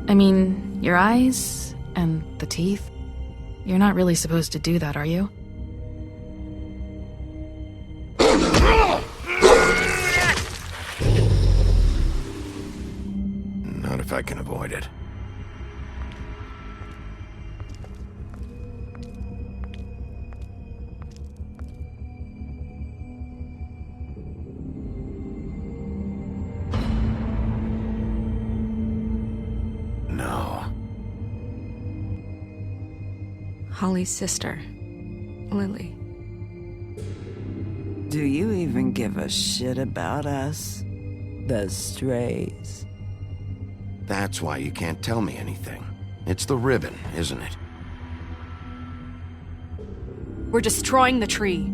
I mean, your eyes and the teeth. You're not really supposed to do that, are you? Not if I can avoid it. No. Holly's sister, Lily. Do you even give a shit about us? The strays. That's why you can't tell me anything. It's the ribbon, isn't it? We're destroying the tree.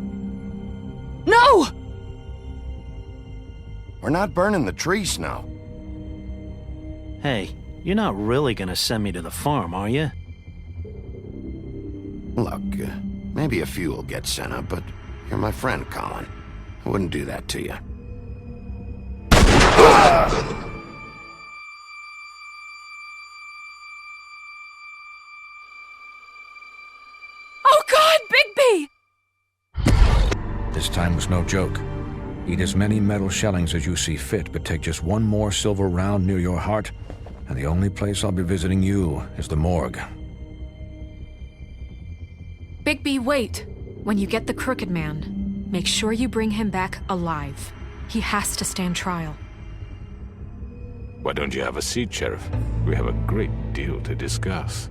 No! We're not burning the tree, Snow. Hey, you're not really gonna send me to the farm, are you? Look, maybe a few will get sent up, but you're my friend, Colin. I wouldn't do that to you. Oh God, Bigby! This time was no joke. Eat as many metal shellings as you see fit, but take just one more silver round near your heart, and the only place I'll be visiting you is the morgue. Bigby, wait. When you get the Crooked Man, make sure you bring him back alive. He has to stand trial. Why don't you have a seat, Sheriff? We have a great deal to discuss.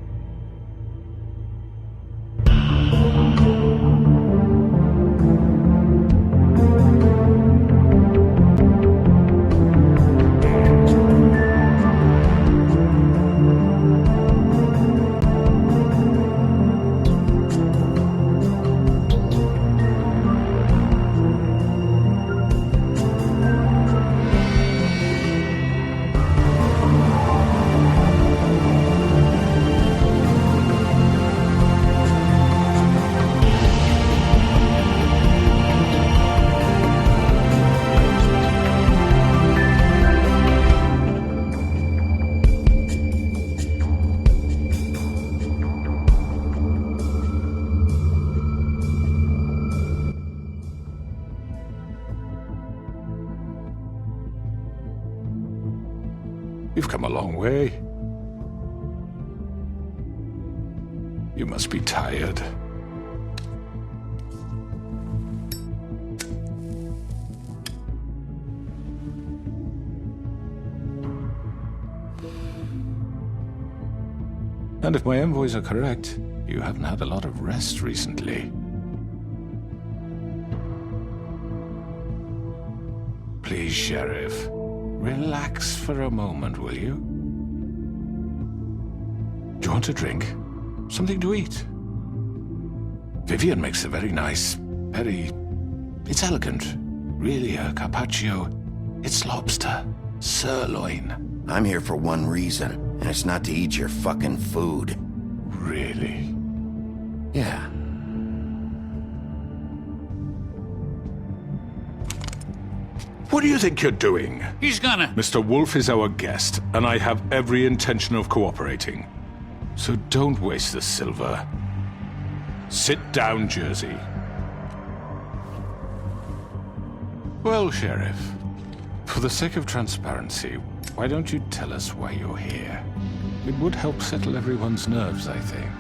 You've come a long way. You must be tired. And if my envoys are correct, you haven't had a lot of rest recently. Please, Sheriff. Relax for a moment, will you? Do you want a drink? Something to eat? Vivian makes a very nice, it's elegant. Really a carpaccio. It's lobster. Sirloin. I'm here for one reason, and it's not to eat your fucking food. Really? Yeah. What do you think you're doing? He's gonna... Mr. Wolf is our guest, and I have every intention of cooperating. So don't waste the silver. Sit down, Jersey. Well, Sheriff, for the sake of transparency, why don't you tell us why you're here? It would help settle everyone's nerves, I think.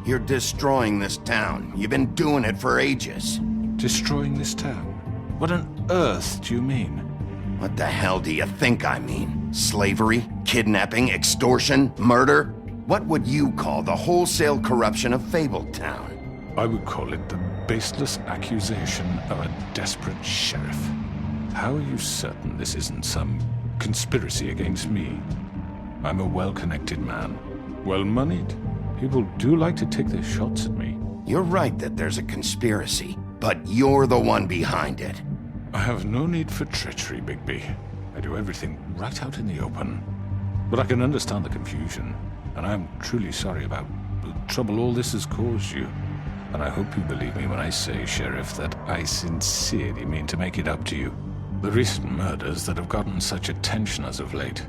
You're destroying this town. You've been doing it for ages. Destroying this town? What on earth do you mean? What the hell do you think I mean? Slavery? Kidnapping? Extortion? Murder? What would you call the wholesale corruption of Fabletown? I would call it the baseless accusation of a desperate sheriff. How are you certain this isn't some conspiracy against me? I'm a well-connected man, well-moneyed. People do like to take their shots at me. You're right that there's a conspiracy, but you're the one behind it. I have no need for treachery, Bigby. I do everything right out in the open. But I can understand the confusion, and I'm truly sorry about the trouble all this has caused you. And I hope you believe me when I say, Sheriff, that I sincerely mean to make it up to you. The recent murders that have gotten such attention as of late,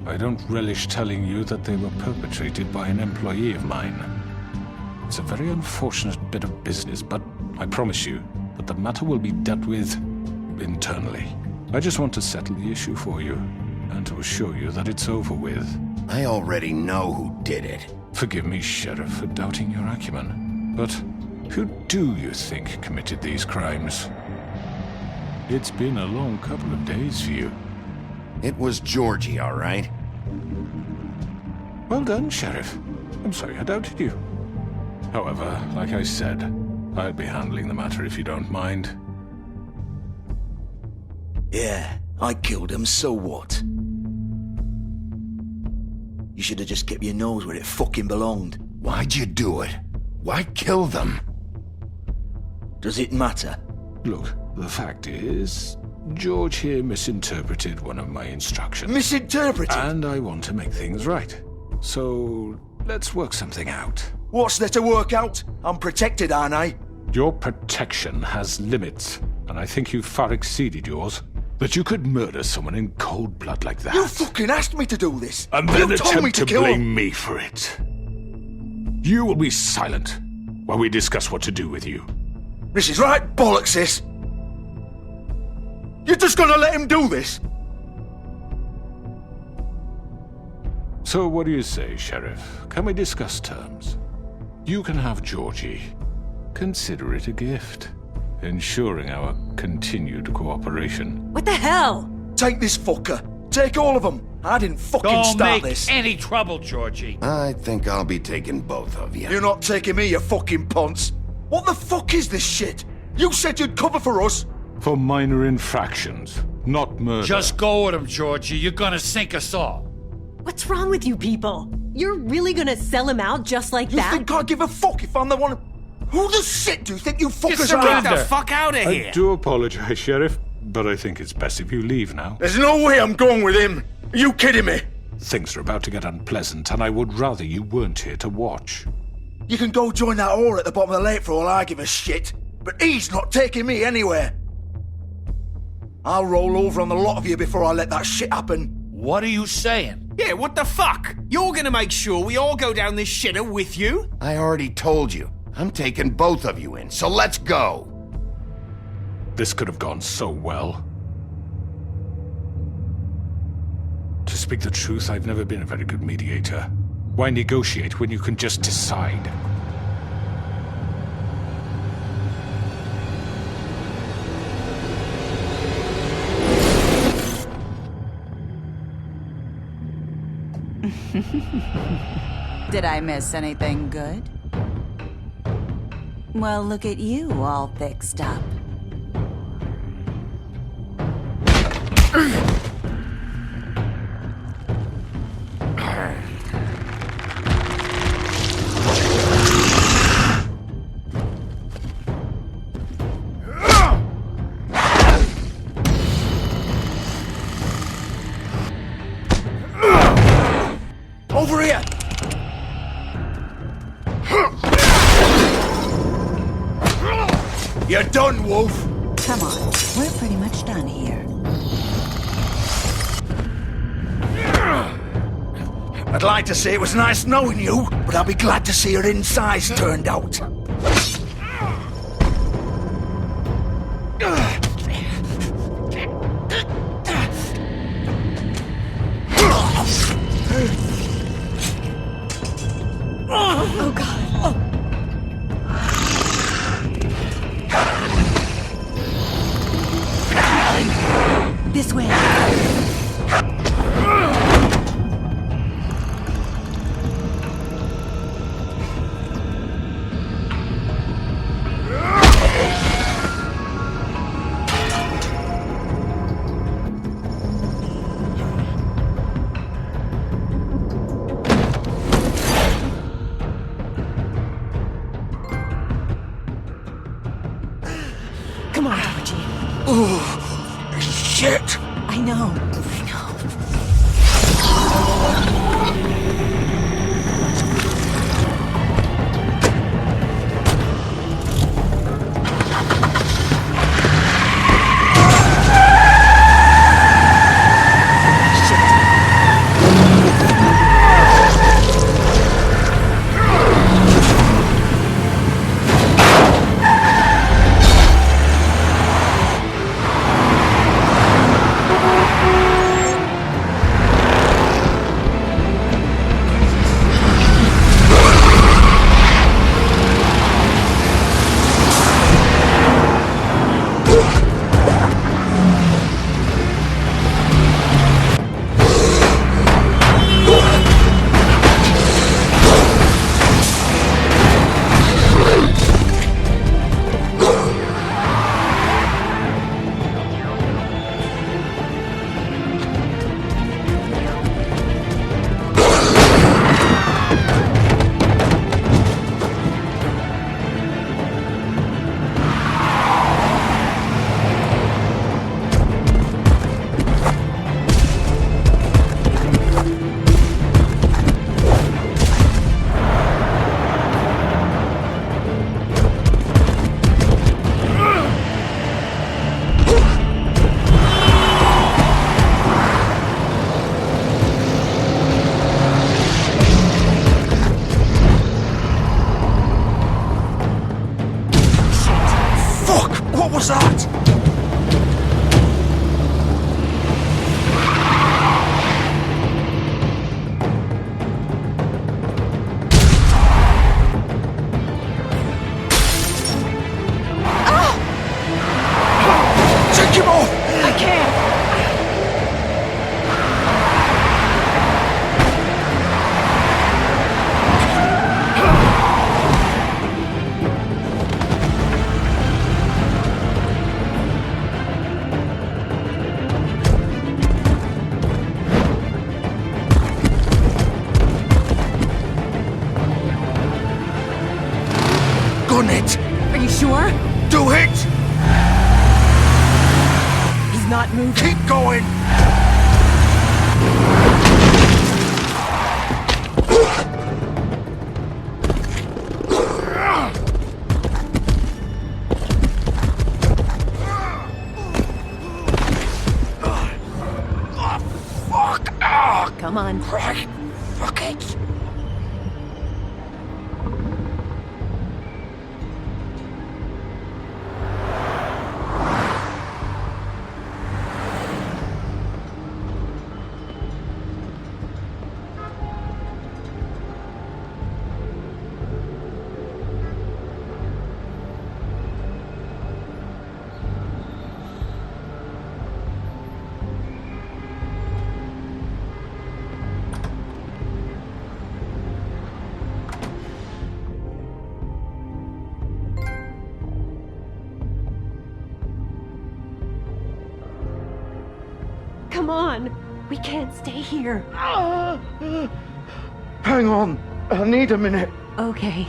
I don't relish telling you that they were perpetrated by an employee of mine. It's a very unfortunate bit of business, but I promise you that the matter will be dealt with internally. I just want to settle the issue for you, and to assure you that it's over with. I already know who did it. Forgive me, Sheriff, for doubting your acumen, but who do you think committed these crimes? It's been a long couple of days for you. It was Georgie, all right? Well done, Sheriff. I'm sorry I doubted you. However, like I said, I'll be handling the matter if you don't mind. Yeah, I killed him, so what? You should have just kept your nose where it fucking belonged. Why'd you do it? Why kill them? Does it matter? Look, the fact is, George here misinterpreted one of my instructions. Misinterpreted? And I want to make things right. So, let's work something out. What's there to work out? I'm protected, aren't I? Your protection has limits, and I think you've far exceeded yours. That you could murder someone in cold blood like that. You fucking asked me to do this! And then you told me attempt to to kill blame him. me for it. You will be silent while we discuss what to do with you. This is right bollocks, this! You're just gonna let him do this? So what do you say, Sheriff? Can we discuss terms? You can have Georgie. Consider it a gift, ensuring our continued cooperation. What the hell? Take this fucker. Take all of them. I didn't fucking Don't start make this. any trouble, Georgie. I think I'll be taking both of you. You're not taking me, you fucking ponce. What the fuck is this shit? You said you'd cover for us. For minor infractions, not murder. Just go with him, Georgie. You're gonna sink us all. What's wrong with you people? You're really gonna sell him out just like You that? think I give a fuck if I'm the one? Who the shit do you think you fuckers are? surrender. Get the fuck out of here. I do apologize, Sheriff, but I think it's best if you leave now. There's no way I'm going with him. Are you kidding me? Things are about to get unpleasant, and I would rather you weren't here to watch. You can go join that whore at the bottom of the lake for all I give a shit. But he's not taking me anywhere. I'll roll over on the lot of you before I let that shit happen. What are you saying? Yeah, what the fuck? You're gonna make sure we all go down this shitter with you? I already told you. I'm taking both of you in, so let's go. This could have gone so well. To speak the truth, I've never been a very good mediator. Why negotiate when you can just decide? Did I miss anything good? Well, look at you all fixed up. Over here! You're done, Wolf! Come on, we're pretty much done here. I'd like to say it was nice knowing you, but I'll be glad to see your insides turned out. Oh, God. This way. Come on, Georgie. Oh, shit! I know. What's that? Take him off! I can't! Gun it! Are you sure? Do it! He's not moving. Keep going! Come on. Right. Fuck it. Come on. We can't stay here. Hang on. I need a minute. Okay.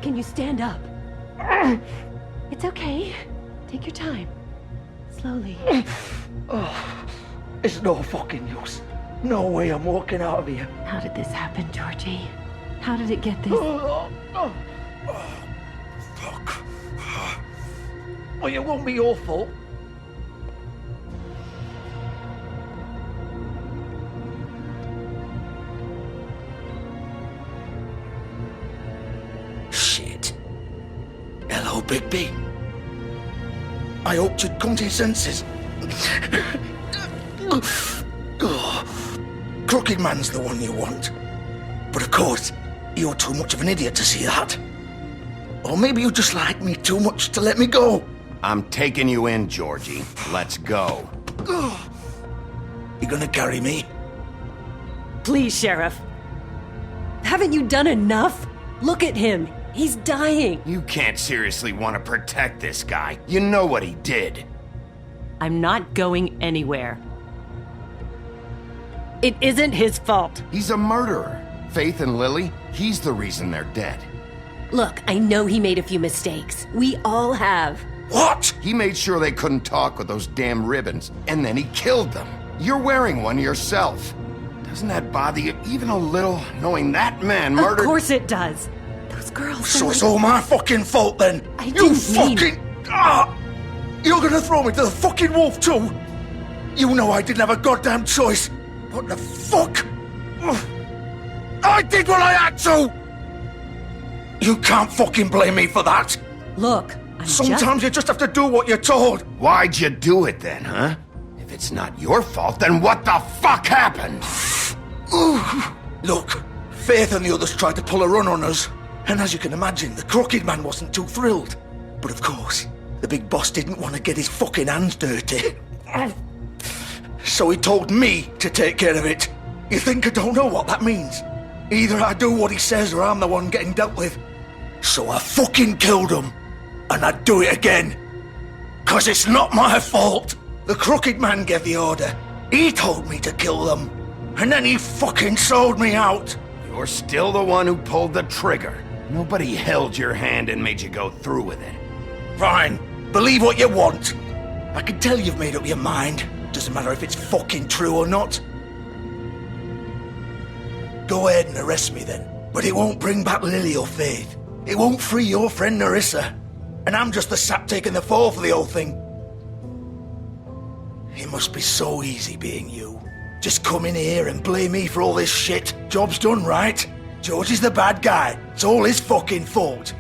Can you stand up? It's okay. Take your time. Slowly. It's no fucking use. No way I'm walking out of here. How did this happen, Georgie? How did it get this? Fuck. Well, it won't be your fault. Shit. Hello, Bigby. I hoped you'd come to your senses. Crooked Man's the one you want. But of course, you're too much of an idiot to see that. Or maybe you just like me too much to let me go. I'm taking you in, Georgie. Let's go. You gonna carry me? Please, Sheriff. Haven't you done enough? Look at him. He's dying. You can't seriously want to protect this guy. You know what he did. I'm not going anywhere. It isn't his fault. He's a murderer. Faith and Lily, he's the reason they're dead. Look, I know he made a few mistakes. We all have. What? He made sure they couldn't talk with those damn ribbons, and then he killed them. You're wearing one yourself. Doesn't that bother you even a little, knowing that man murdered— Of course it does. Those girls— So it's all my fucking fault then? I You didn't mean— fucking... You're gonna throw me to the fucking wolf too? You know I didn't have a goddamn choice. What the fuck? I did what I had to! You can't fucking blame me for that. Look, Sometimes you just have to do what you're told. Why'd you do it then, huh? If it's not your fault, then what the fuck happened? Look, Faith and the others tried to pull a run on us. And as you can imagine, the Crooked Man wasn't too thrilled. But of course, the big boss didn't want to get his fucking hands dirty. So he told me to take care of it. You think I don't know what that means? Either I do what he says or I'm the one getting dealt with. So I fucking killed him. And I'd do it again. 'Cause it's not my fault. The Crooked Man gave the order. He told me to kill them. And then he fucking sold me out. You're still the one who pulled the trigger. Nobody held your hand and made you go through with it. Fine. Believe what you want. I can tell you've made up your mind. Doesn't matter if it's fucking true or not. Go ahead and arrest me then. But it won't bring back Lily or Faith. It won't free your friend Narissa. And I'm just the sap taking the fall for the whole thing. It must be so easy being you. Just come in here and blame me for all this shit. Job's done, right? George is the bad guy. It's all his fucking fault.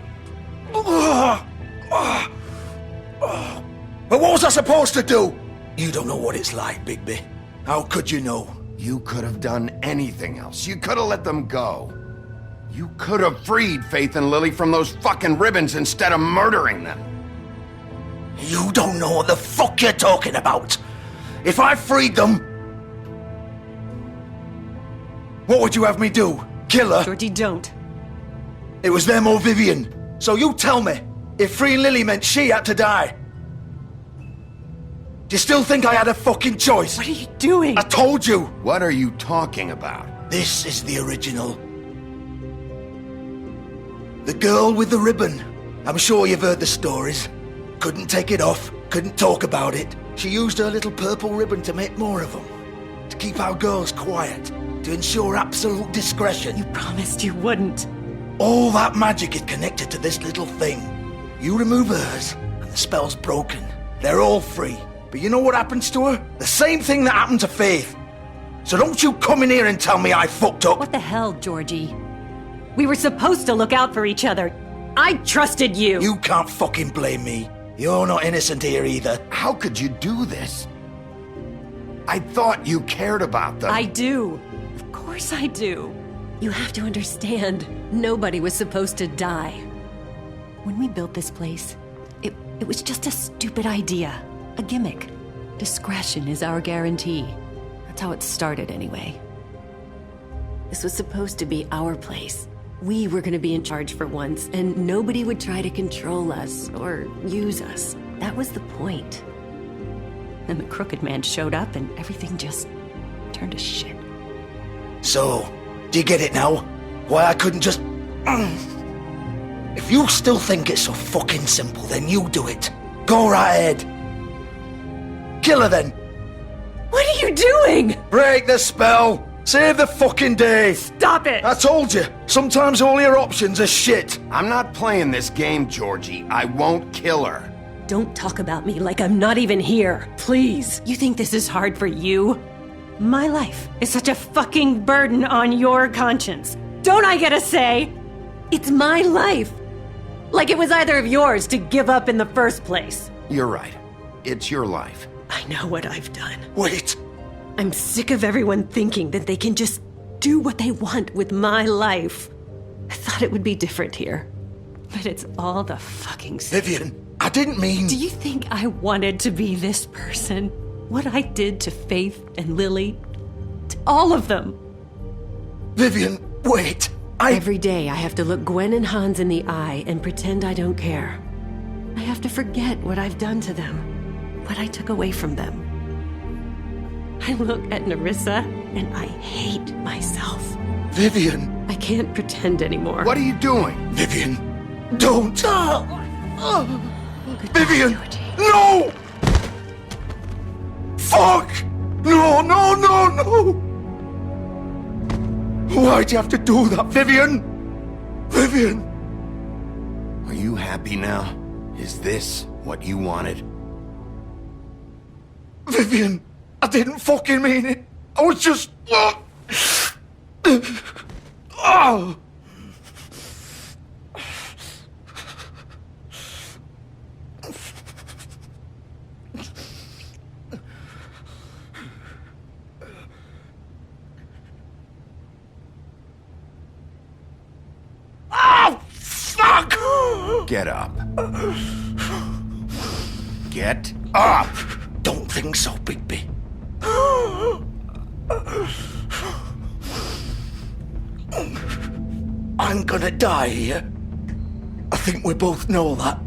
was I supposed to do? You don't know what it's like, Bigby. How could you know? You could have done anything else. You could have let them go. You could have freed Faith and Lily from those fucking ribbons instead of murdering them. You don't know what the fuck you're talking about. If I freed them, what would you have me do? Kill her? Georgie, don't. It was them or Vivian. So you tell me, if freeing Lily meant she had to die, do you still think I had a fucking choice? What are you doing? I told you. What are you talking about? This is the original. The girl with the ribbon. I'm sure you've heard the stories. Couldn't take it off, couldn't talk about it. She used her little purple ribbon to make more of them. To keep our girls quiet. To ensure absolute discretion. You promised you wouldn't. All that magic is connected to this little thing. You remove hers, and the spell's broken. They're all free. But you know what happens to her? The same thing that happened to Faith. So don't you come in here and tell me I fucked up. What the hell, Georgie? We were supposed to look out for each other. I trusted you. You can't fucking blame me. You're not innocent here either. How could you do this? I thought you cared about them. I do. Of course I do. You have to understand, nobody was supposed to die. When we built this place, it was just a stupid idea. A gimmick. Discretion is our guarantee. That's how it started anyway. This was supposed to be our place. We were gonna be in charge for once, and nobody would try to control us or use us. That was the point. Then the crooked man showed up and everything just turned to shit. So, do you get it now? Why I couldn't just... If you still think it's so fucking simple, then you do it. Go right ahead. Kill her then. What are you doing? Break the spell. Save the fucking day. Stop it. I told you. Sometimes all your options are shit. I'm not playing this game, Georgie. I won't kill her. Don't talk about me like I'm not even here. Please. You think this is hard for you? My life is such a fucking burden on your conscience. Don't I get a say? It's my life. Like it was either of yours to give up in the first place. You're right. It's your life. I know what I've done. Wait. I'm sick of everyone thinking that they can just do what they want with my life. I thought it would be different here. But it's all the fucking same. Vivian, I didn't mean... Do you think I wanted to be this person? What I did to Faith and Lily? To all of them? Vivian, wait. Every day I have to look Gwen and Hans in the eye and pretend I don't care. I have to forget what I've done to them. What I took away from them. I look at Nerissa and I hate myself. Vivian. I can't pretend anymore. What are you doing? Vivian, don't. Vivian, Georgie. no! Fuck! No, no, no, no! Why'd you have to do that, Vivian? Vivian! Are you happy now? Is this what you wanted? Vivian, I didn't fucking mean it. I was just... Oh! Oh, fuck! Get up. Get up! Don't think so, Bigby. I'm gonna die here. I think we both know that.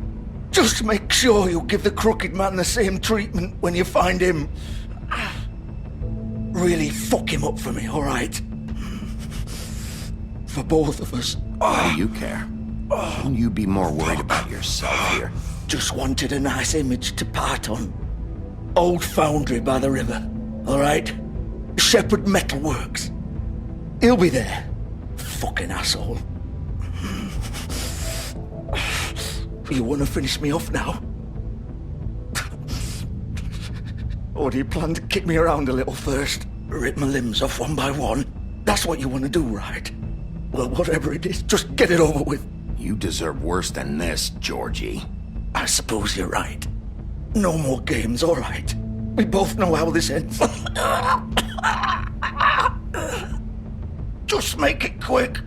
Just make sure you give the crooked man the same treatment when you find him. Really fuck him up for me, alright? For both of us. Why do you care? Shouldn't you be more worried about yourself here? Just wanted a nice image to part on. Old foundry by the river, alright? Shepherd Metalworks. He'll be there. Fucking asshole. You wanna finish me off now? Or do you plan to kick me around a little first? Rip my limbs off one by one? That's what you wanna do, right? Well, whatever it is, just get it over with. You deserve worse than this, Georgie. I suppose you're right. No more games, all right. We both know how this ends. Just make it quick.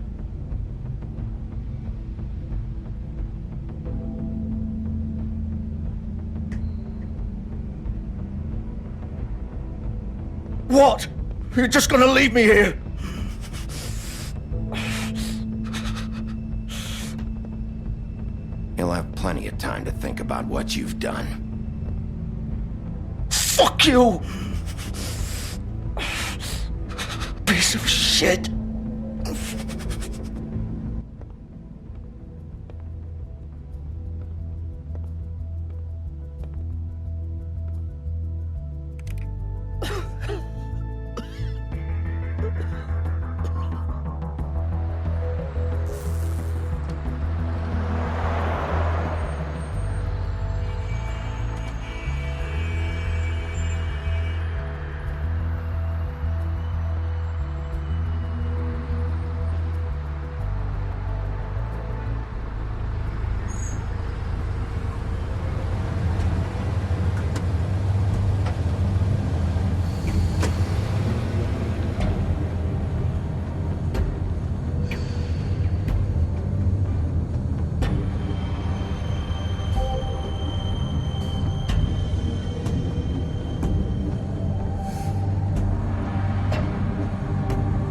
What? You're just gonna leave me here? You'll have plenty of time to think about what you've done. Fuck you! Piece of shit.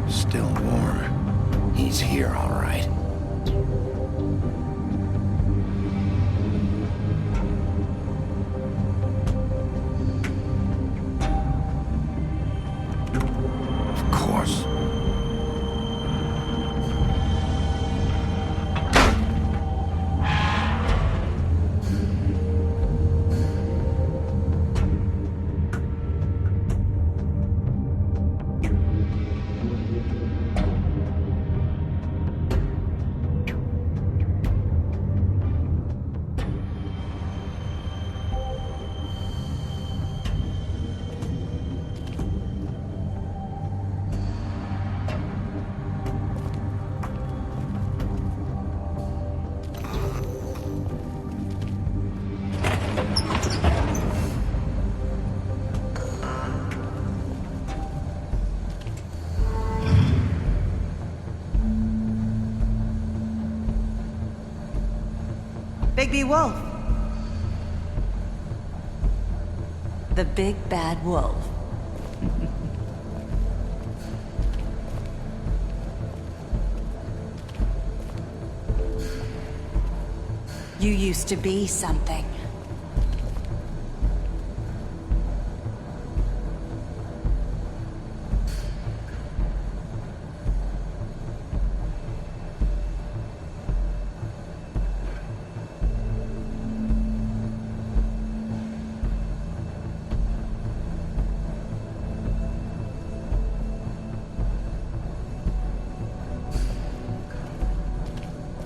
Still warm. He's here, all right. Of course. Bigby Wolf. The big bad wolf. You used to be something.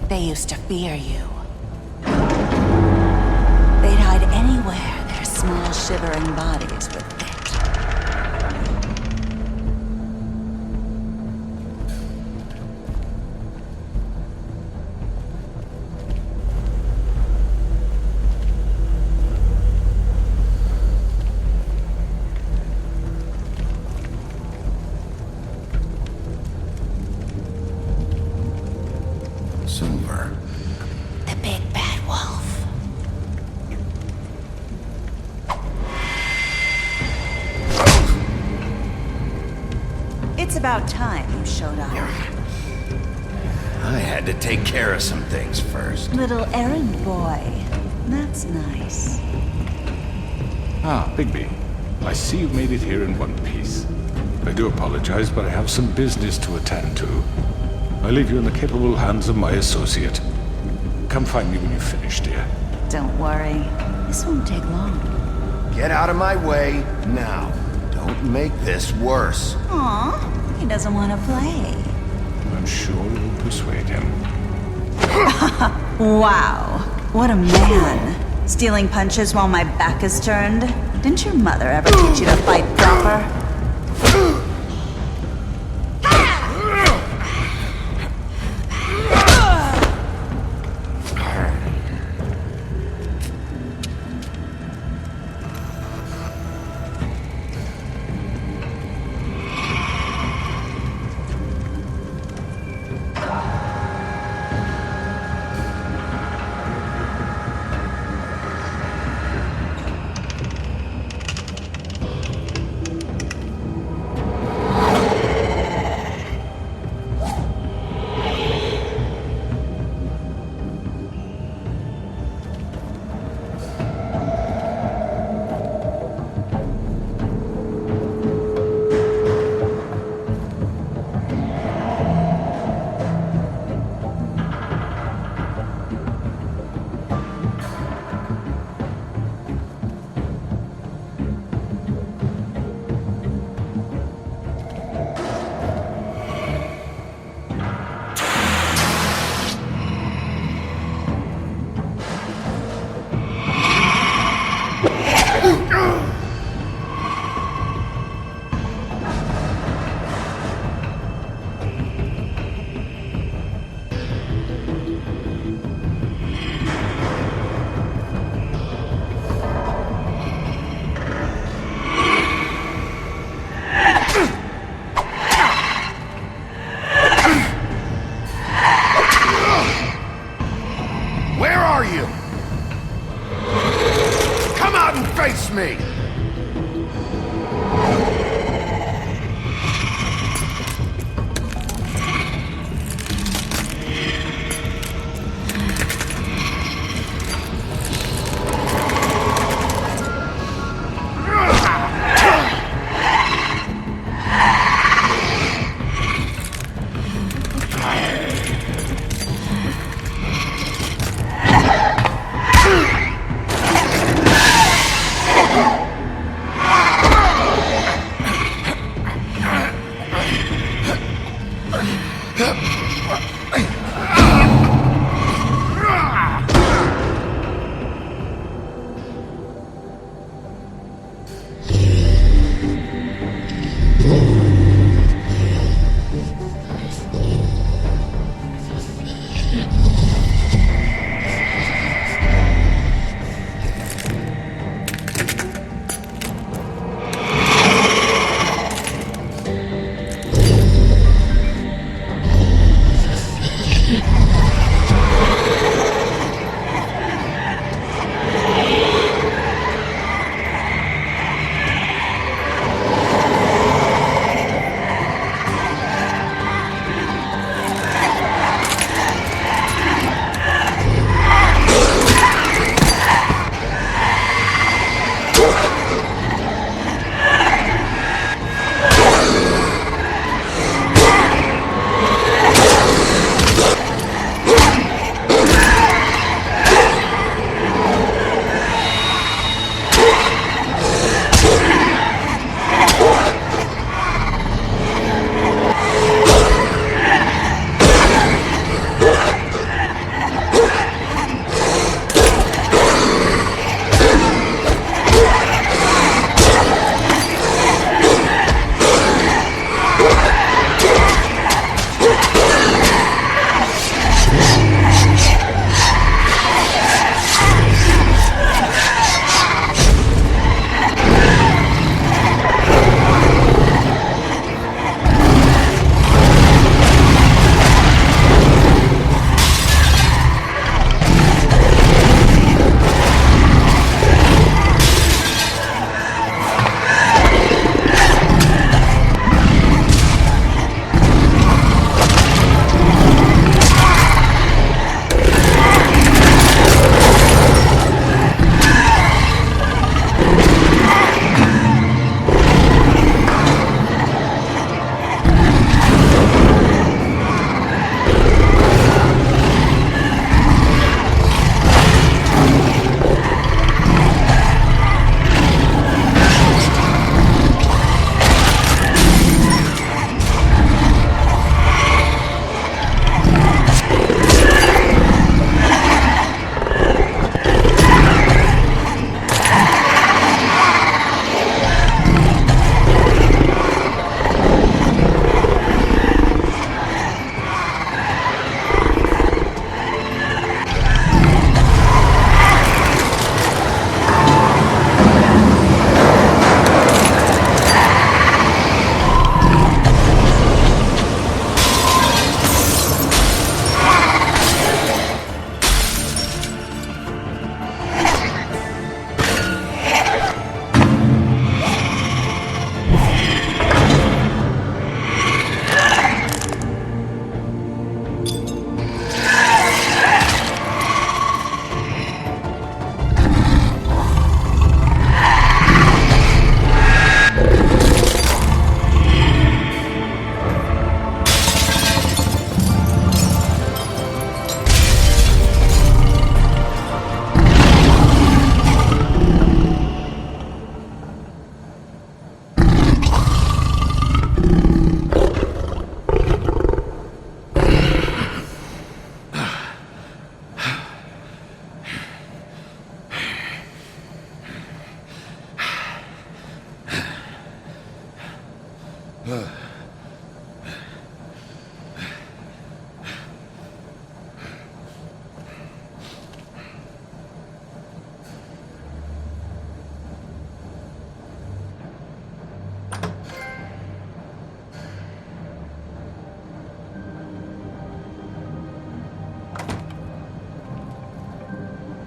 They used to fear you. They'd hide anywhere their small, shivering bodies would fit. Silver. The big bad wolf. It's about time you showed up. I had to take care of some things first. Little errand boy. That's nice. Ah, Bigby. I see you made it here in one piece. I do apologize, but I have some business to attend to. I leave you in the capable hands of my associate. Come find me when you finish, dear. Don't worry. This won't take long. Get out of my way now. Don't make this worse. Aw, he doesn't want to play. I'm sure you'll persuade him. Wow, what a man. Stealing punches while my back is turned? Didn't your mother ever teach you to fight proper? out and face me!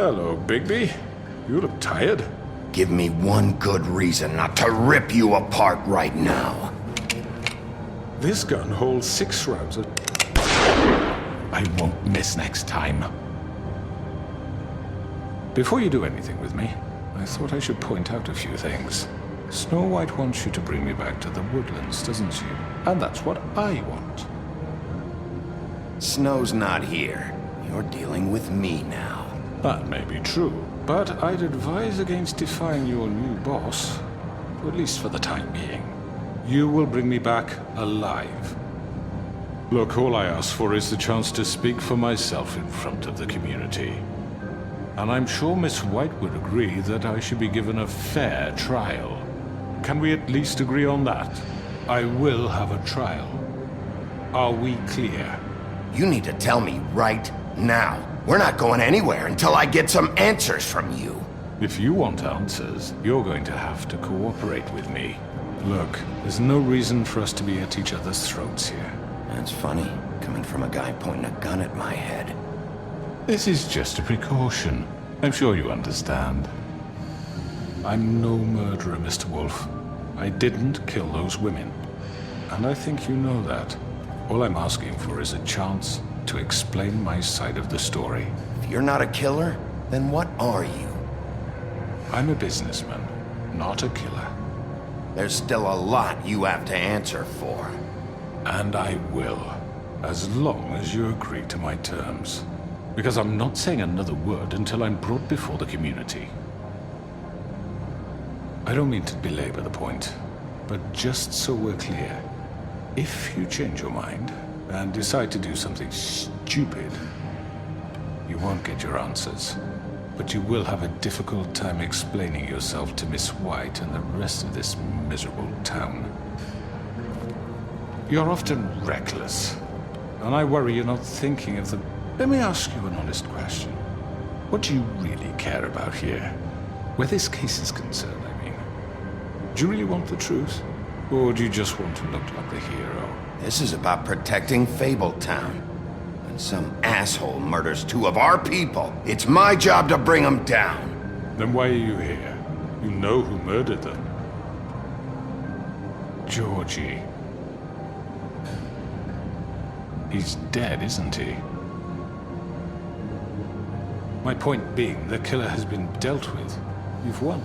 Hello, Bigby. You look tired. Give me one good reason not to rip you apart right now. This gun holds 6 rounds of... I won't miss next time. Before you do anything with me, I thought I should point out a few things. Snow White wants you to bring me back to the woodlands, doesn't she? And that's what I want. Snow's not here. You're dealing with me now. That may be true, but I'd advise against defying your new boss, at least for the time being. You will bring me back alive. Look, all I ask for is the chance to speak for myself in front of the community. And I'm sure Miss White would agree that I should be given a fair trial. Can we at least agree on that? I will have a trial. Are we clear? You need to tell me right now. We're not going anywhere until I get some answers from you. If you want answers, you're going to have to cooperate with me. Look, there's no reason for us to be at each other's throats here. That's funny, coming from a guy pointing a gun at my head. This is just a precaution. I'm sure you understand. I'm no murderer, Mr. Wolf. I didn't kill those women. And I think you know that. All I'm asking for is a chance to explain my side of the story. If you're not a killer, then what are you? I'm a businessman, not a killer. There's still a lot you have to answer for. And I will, as long as you agree to my terms. Because I'm not saying another word until I'm brought before the community. I don't mean to belabor the point, but just so we're clear, if you change your mind and decide to do something stupid, you won't get your answers. But you will have a difficult time explaining yourself to Miss White and the rest of this miserable town. You're often reckless, and I worry you're not thinking of the... Let me ask you an honest question. What do you really care about here? Where this case is concerned, I mean. Do you really want the truth? Or do you just want to look like the hero? This is about protecting Fabletown. When some asshole murders 2 of our people, it's my job to bring them down. Then why are you here? You know who murdered them. Georgie. He's dead, isn't he? My point being, the killer has been dealt with. You've won.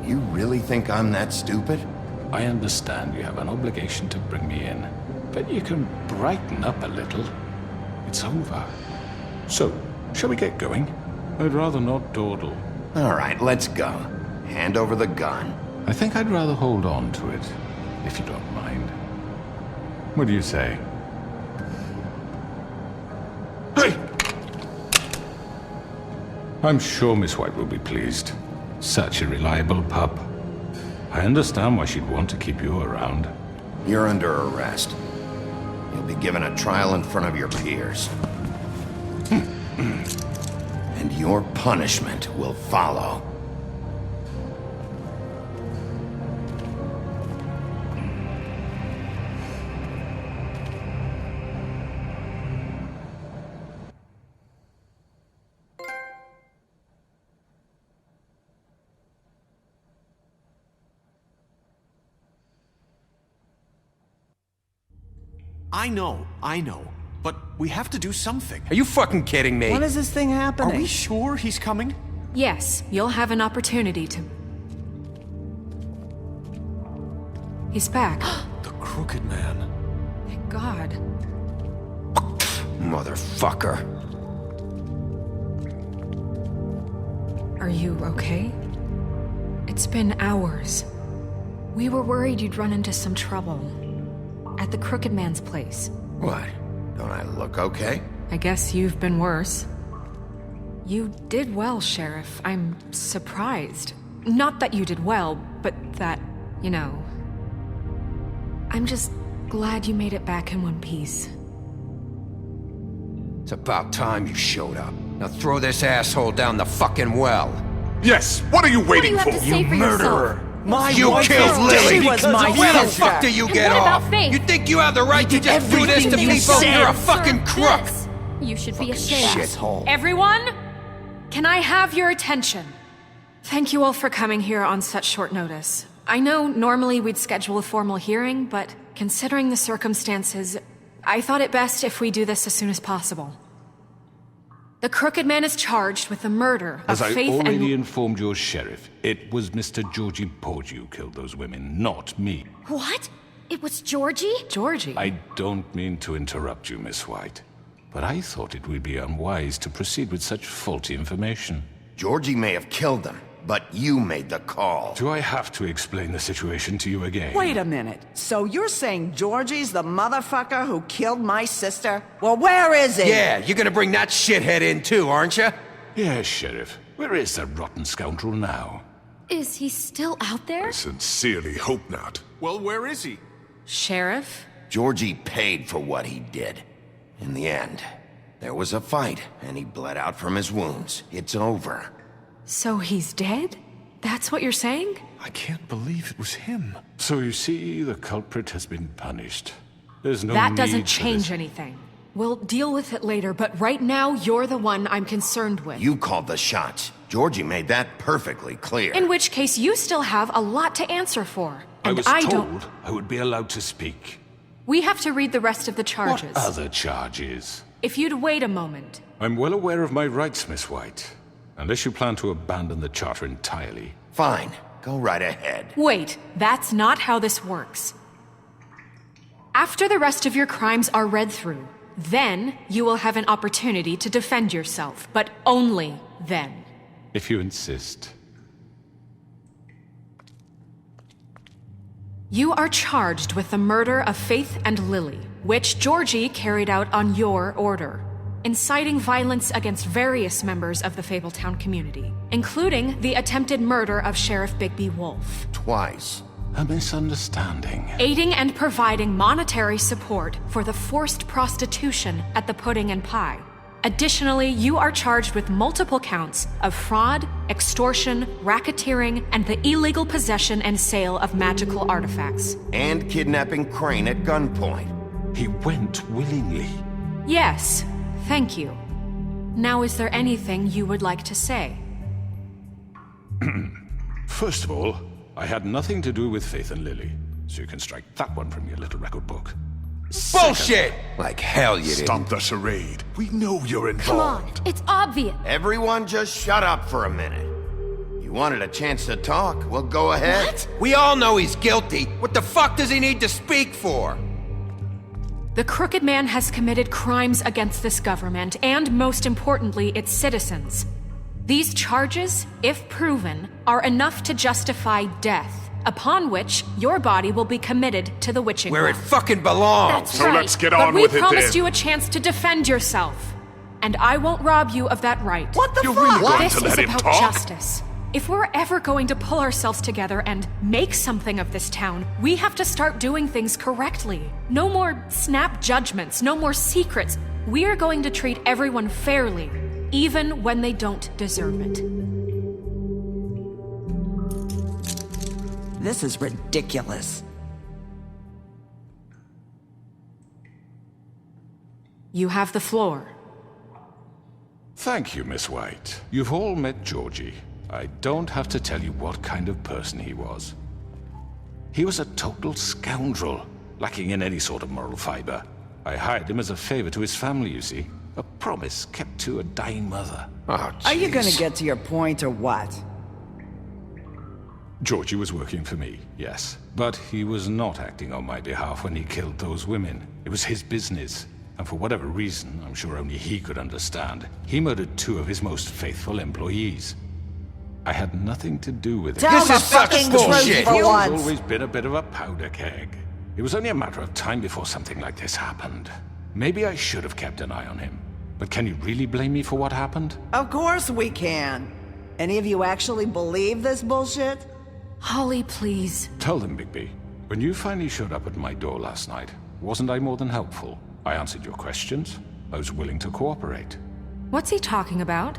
You really think I'm that stupid? I understand you have an obligation to bring me in, but you can brighten up a little. It's over. So, shall we get going? I'd rather not dawdle. All right, let's go. Hand over the gun. I think I'd rather hold on to it, if you don't mind. What do you say? Hey! I'm sure Miss White will be pleased. Such a reliable pup. I understand why she'd want to keep you around. You're under arrest. You'll be given a trial in front of your peers. And your punishment will follow. I know. But we have to do something. Are you fucking kidding me? When is this thing happening? Are we sure he's coming? Yes, you'll have an opportunity to... He's back. The Crooked Man. Thank God. Motherfucker. Are you okay? It's been hours. We were worried you'd run into some trouble. At the Crooked Man's place. What? Don't I look okay? I guess you've been worse. You did well, Sheriff. I'm surprised. Not that you did well, but that, you know... I'm just glad you made it back in one piece. It's about time you showed up. Now throw this asshole down the fucking well. Yes! What are you waiting for? You murderer! You killed Lily! She was my Where the sister. fuck do you get What about off? Faith? You think you have the right to just do this to everything you people? said. You're a fucking crook! You should be ashamed. Shithole. Everyone, can I have your attention? Thank you all for coming here on such short notice. I know normally we'd schedule a formal hearing, but considering the circumstances, I thought it best if we do this as soon as possible. The Crooked Man is charged with the murder of As I Faith already and... informed your sheriff, it was Mr. Georgie Porgy who killed those women, not me. What? It was Georgie? Georgie? I don't mean to interrupt you, Miss White, but I thought it would be unwise to proceed with such faulty information. Georgie may have killed them, but you made the call. Do I have to explain the situation to you again? Wait a minute. So you're saying Georgie's the motherfucker who killed my sister? Well, where is he? Yeah, you're gonna bring that shithead in too, aren't you? Yes, Sheriff. Where is that rotten scoundrel now? Is he still out there? I sincerely hope not. Well, where is he? Sheriff? Georgie paid for what he did. In the end, there was a fight, and he bled out from his wounds. It's over. So he's dead? That's what you're saying? I can't believe it was him. So you see, the culprit has been punished. There's no That need doesn't for change this. anything. We'll deal with it later, but right now, you're the one I'm concerned with. You called the shots. Georgie made that perfectly clear. In which case, you still have a lot to answer for. I And was I told don't... I would be allowed to speak. We have to read the rest of the charges. What other charges? If you'd wait a moment. I'm well aware of my rights, Miss White. Unless you plan to abandon the charter entirely. Fine. Go right ahead. Wait, that's not how this works. After the rest of your crimes are read through, then you will have an opportunity to defend yourself, but only then. If you insist. You are charged with the murder of Faith and Lily, which Georgie carried out on your order, inciting violence against various members of the Fabletown community, including the attempted murder of Sheriff Bigby Wolf. Twice. A misunderstanding. Aiding and providing monetary support for the forced prostitution at the Pudding and Pie. Additionally, you are charged with multiple counts of fraud, extortion, racketeering, and the illegal possession and sale of magical artifacts. And kidnapping Crane at gunpoint. He went willingly. Yes, thank you. Now, is there anything you would like to say? First of all, I had nothing to do with Faith and Lily, so you can strike that one from your little record book. Bullshit! Like hell you didn't. Stop the charade. We know you're Come involved. on, it's obvious. Everyone just shut up for a minute. You wanted a chance to talk? Well, go ahead. What? We all know he's guilty. What the fuck does he need to speak for? The Crooked Man has committed crimes against this government and, most importantly, its citizens. These charges, if proven, are enough to justify death, upon which your body will be committed to the witching Where it well. fucking belongs. That's So right. let's get on but with we it promised then. you a chance to defend yourself, and I won't rob you of that right. What the You're fuck? really going This to is let him about talk? justice. If we're ever going to pull ourselves together and make something of this town, we have to start doing things correctly. No more snap judgments, no more secrets. We are going to treat everyone fairly, even when they don't deserve it. This is ridiculous. You have the floor. Thank you, Miss White. You've all met Georgie. I don't have to tell you what kind of person he was. He was a total scoundrel, lacking in any sort of moral fiber. I hired him as a favor to his family, you see. A promise kept to a dying mother. Oh, Are you jeez. gonna get to your point or what? Georgie was working for me, yes. But he was not acting on my behalf when he killed those women. It was his business. And for whatever reason, I'm sure only he could understand, he murdered 2 of his most faithful employees. I had nothing to do with it. Tell This the is such fucking bullshit. truth for He's once. always been a bit of a powder keg. It was only a matter of time before something like this happened. Maybe I should have kept an eye on him. But can you really blame me for what happened? Of course we can. Any of you actually believe this bullshit? Holly, please. Tell them, Bigby. When you finally showed up at my door last night, wasn't I more than helpful? I answered your questions. I was willing to cooperate. What's he talking about?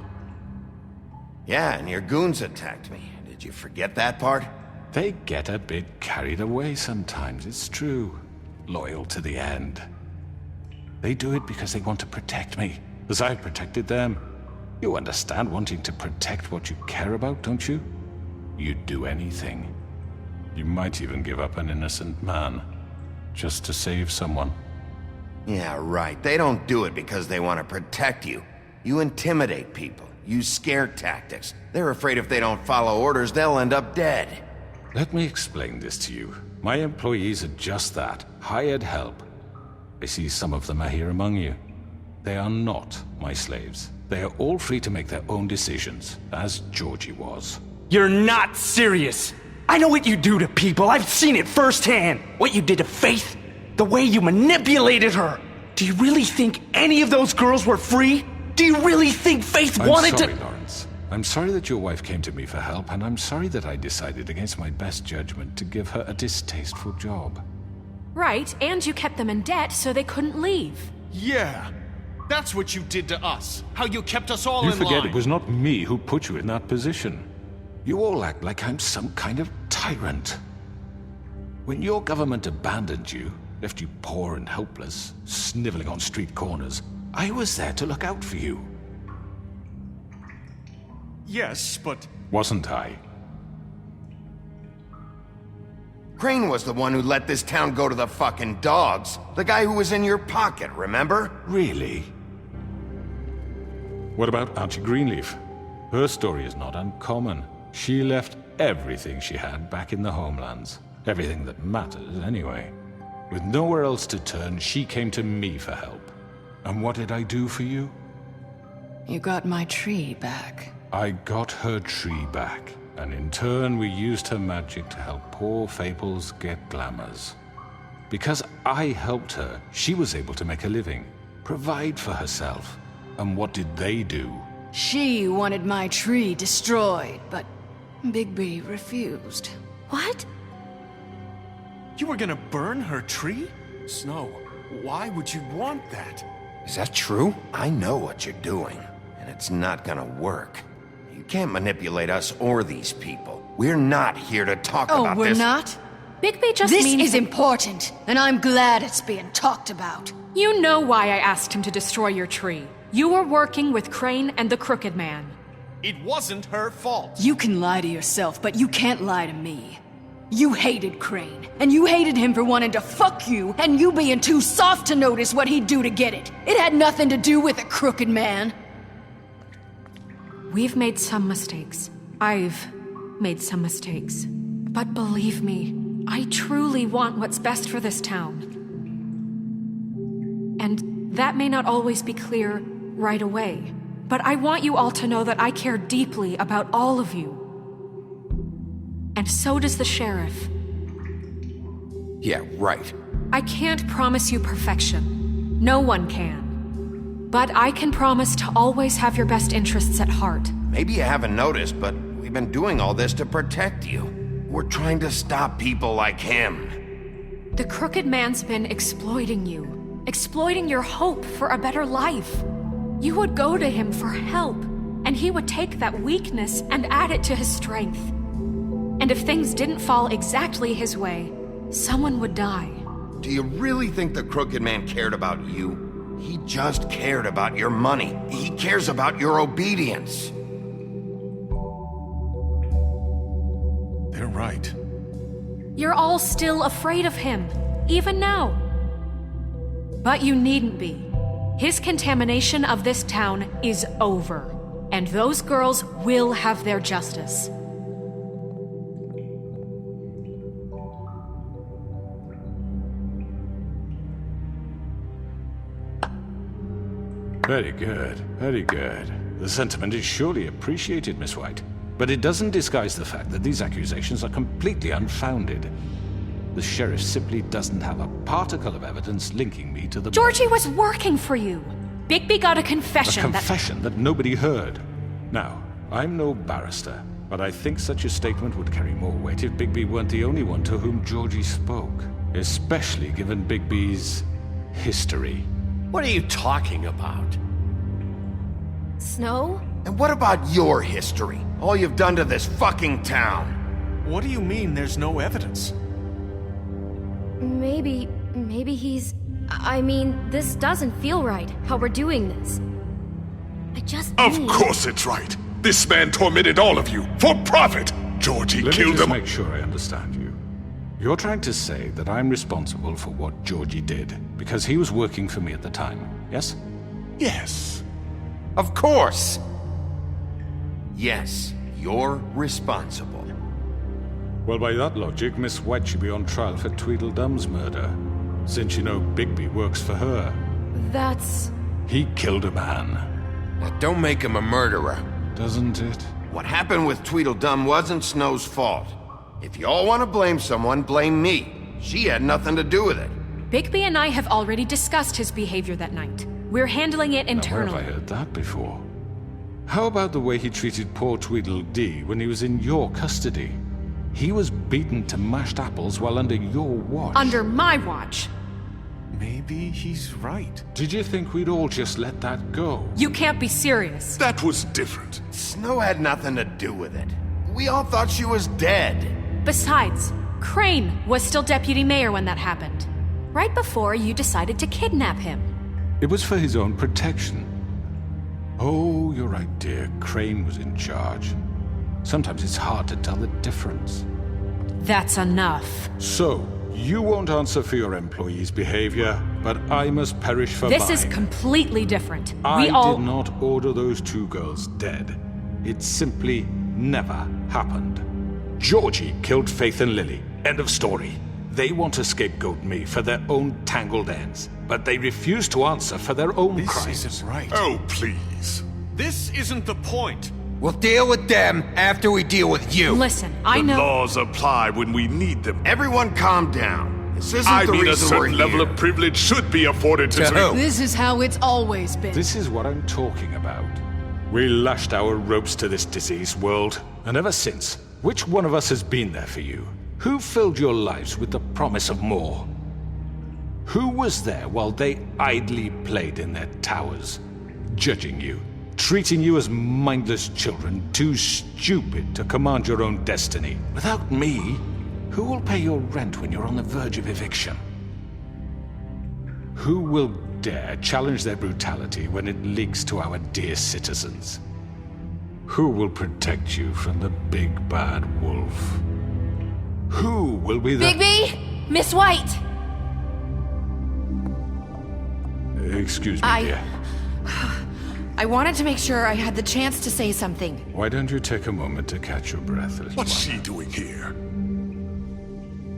Yeah, and your goons attacked me. Did you forget that part? They get a bit carried away sometimes, it's true. Loyal to the end. They do it because they want to protect me, as I've protected them. You understand wanting to protect what you care about, don't you? You'd do anything. You might even give up an innocent man, just to save someone. Yeah, right. They don't do it because they want to protect you. You intimidate people, use scare tactics. They're afraid if they don't follow orders, they'll end up dead. Let me explain this to you. My employees are just that, hired help. I see some of them are here among you. They are not my slaves. They are all free to make their own decisions, as Georgie was. You're not serious! I know what you do to people, I've seen it firsthand! What you did to Faith, the way you manipulated her! Do you really think any of those girls were free? Do you really think Faith wanted to— I'm sorry, Lawrence. I'm sorry that your wife came to me for help, and I'm sorry that I decided against my best judgment to give her a distasteful job. Right, and you kept them in debt so they couldn't leave. Yeah, that's what you did to us. How you kept us all You in forget line. it was not me who put you in that position. You all act like I'm some kind of tyrant. When your government abandoned you, left you poor and helpless, sniveling on street corners, I was there to look out for you. Yes, but... Wasn't I? Crane was the one who let this town go to the fucking dogs. The guy who was in your pocket, remember? Really? What about Auntie Greenleaf? Her story is not uncommon. She left everything she had back in the homelands. Everything that matters, anyway. With nowhere else to turn, she came to me for help. And what did I do for you? You got my tree back. I got her tree back, and in turn we used her magic to help poor Fables get glamours. Because I helped her, she was able to make a living, provide for herself. And what did they do? She wanted my tree destroyed, but Bigby refused. What? You were gonna burn her tree? Snow, why would you want that? Is that true? I know what you're doing, and it's not gonna work. You can't manipulate us or these people. We're not here to talk about this. Oh, we're not? Bigby just This means is important, and I'm glad it's being talked about. You know why I asked him to destroy your tree. You were working with Crane and the Crooked Man. It wasn't her fault. You can lie to yourself, but you can't lie to me. You hated Crane, and you hated him for wanting to fuck you, and you being too soft to notice what he'd do to get it. It had nothing to do with a Crooked Man. We've made some mistakes. I've made some mistakes. But believe me, I truly want what's best for this town. And that may not always be clear right away. But I want you all to know that I care deeply about all of you. And so does the sheriff. Yeah, right. I can't promise you perfection. No one can. But I can promise to always have your best interests at heart. Maybe you haven't noticed, but we've been doing all this to protect you. We're trying to stop people like him. The Crooked Man's been exploiting you. Exploiting your hope for a better life. You would go to him for help, and he would take that weakness and add it to his strength. And if things didn't fall exactly his way, someone would die. Do you really think the Crooked Man cared about you? He just cared about your money. He cares about your obedience. They're right. You're all still afraid of him, even now. But you needn't be. His contamination of this town is over, and those girls will have their justice. Very good, very good. The sentiment is surely appreciated, Miss White. But it doesn't disguise the fact that these accusations are completely unfounded. The sheriff simply doesn't have a particle of evidence linking me to the... Georgie was working for you. Bigby got a confession A confession that nobody heard. Now, I'm no barrister, but I think such a statement would carry more weight if Bigby weren't the only one to whom Georgie spoke. Especially given Bigby's history. What are you talking about? Snow? And what about your history? All you've done to this fucking town? What do you mean there's no evidence? Maybe he's... I mean, this doesn't feel right, how we're doing this. I just Of mean... course it's right. This man tormented all of you for profit. Georgie Let me killed just them. make sure I understand you. You're trying to say that I'm responsible for what Georgie did because he was working for me at the time, yes? Yes. Of course! Yes, you're responsible. Well, by that logic, Miss White should be on trial for Tweedledum's murder, since you know Bigby works for her. That's... He killed a man. Now, don't make him a murderer. Doesn't it? What happened with Tweedledum wasn't Snow's fault. If you all want to blame someone, blame me. She had nothing to do with it. Bigby and I have already discussed his behavior that night. We're handling it Now, internally. where have I heard that before? How about the way he treated poor Tweedledee when he was in your custody? He was beaten to mashed apples while under your watch. Under my watch. Maybe he's right. Did you think we'd all just let that go? You can't be serious. That was different. Snow had nothing to do with it. We all thought she was dead. Besides, Crane was still deputy mayor when that happened. Right before you decided to kidnap him. It was for his own protection. Oh, you're right, dear. Crane was in charge. Sometimes it's hard to tell the difference. That's enough. So, you won't answer for your employees' behavior, but I must perish for This mine. is completely different. I did not order those two girls dead. It simply never happened. Georgie killed Faith and Lily. End of story. They want to scapegoat me for their own tangled ends, but they refuse to answer for their own crimes. This isn't right. Oh, please. This isn't the point. We'll deal with them after we deal with you. Listen, I The know... laws apply when we need them. Everyone calm down. This isn't I the mean, a reason we're certain level here. of privilege should be afforded to... This is how it's always been. This is what I'm talking about. We lashed our ropes to this diseased world, and ever since, which one of us has been there for you? Who filled your lives with the promise of more? Who was there while they idly played in their towers, judging you, treating you as mindless children, too stupid to command your own destiny? Without me, who will pay your rent when you're on the verge of eviction? Who will dare challenge their brutality when it leaks to our dear citizens? Who will protect you from the big bad wolf? Who will be the... Bigby! Miss White! Excuse me, dear. I wanted to make sure I had the chance to say something. Why don't you take a moment to catch your breath? What's she doing here?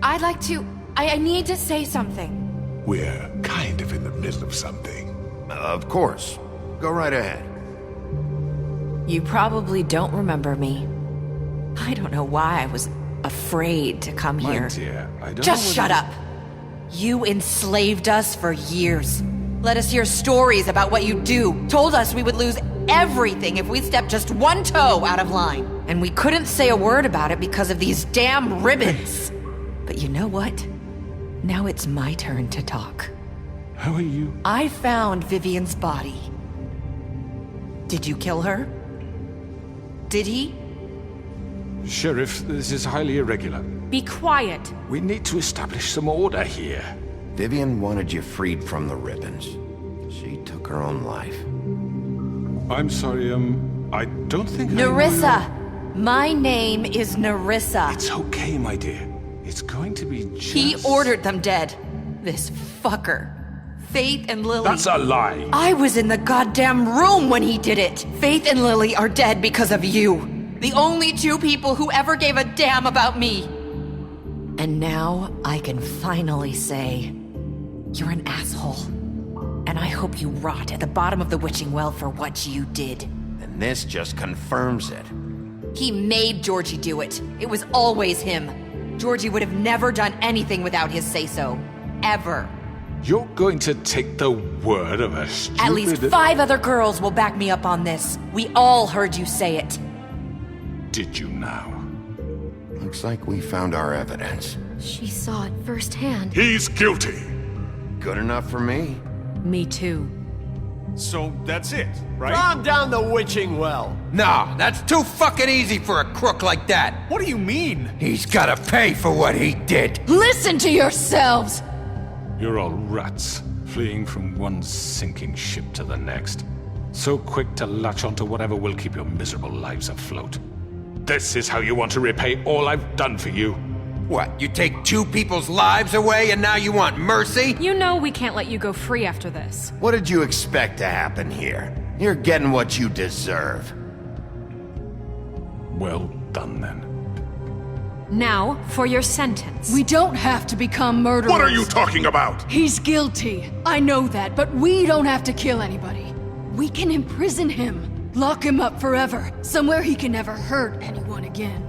I'd like to... I need to say something. We're kind of in the middle of something. Of course. Go right ahead. You probably don't remember me. I don't know why I was afraid to come My here. dear, I don't Just know shut whether- up. You enslaved us for years. Let us hear stories about what you do. Told us we would lose everything if we stepped just one toe out of line. And we couldn't say a word about it because of these damn ribbons. But you know what? Now it's my turn to talk. How are you? I found Vivian's body. Did you kill her? Did he? Sheriff, this is highly irregular. Be quiet. We need to establish some order here. Vivian wanted you freed from the ribbons. She took her own life. I'm sorry, I don't think Nerissa! My name is Nerissa. It's okay, my dear. It's going to be just... He ordered them dead. This fucker. Faith and Lily. That's a lie. I was in the goddamn room when he did it. Faith and Lily are dead because of you. The only two people who ever gave a damn about me. And now I can finally say, you're an asshole. And I hope you rot at the bottom of the witching well for what you did. And this just confirms it. He made Georgie do it. It was always him. Georgie would have never done anything without his say-so. Ever. You're going to take the word of a stupid... At least 5 other girls will back me up on this. We all heard you say it. Did you now? Looks like we found our evidence. She saw it firsthand. He's guilty. Good enough for me. Me too. So that's it, right? Calm down the witching well. Nah, that's too fucking easy for a crook like that. What do you mean? He's gotta pay for what he did. Listen to yourselves! You're all rats, fleeing from one sinking ship to the next. So quick to latch onto whatever will keep your miserable lives afloat. This is how you want to repay all I've done for you? What, you take two people's lives away and now you want mercy? You know we can't let you go free after this. What did you expect to happen here? You're getting what you deserve. Well done, then. Now, for your sentence. We don't have to become murderers. What are you talking about? He's guilty. I know that, but we don't have to kill anybody. We can imprison him. Lock him up forever. Somewhere he can never hurt anyone again.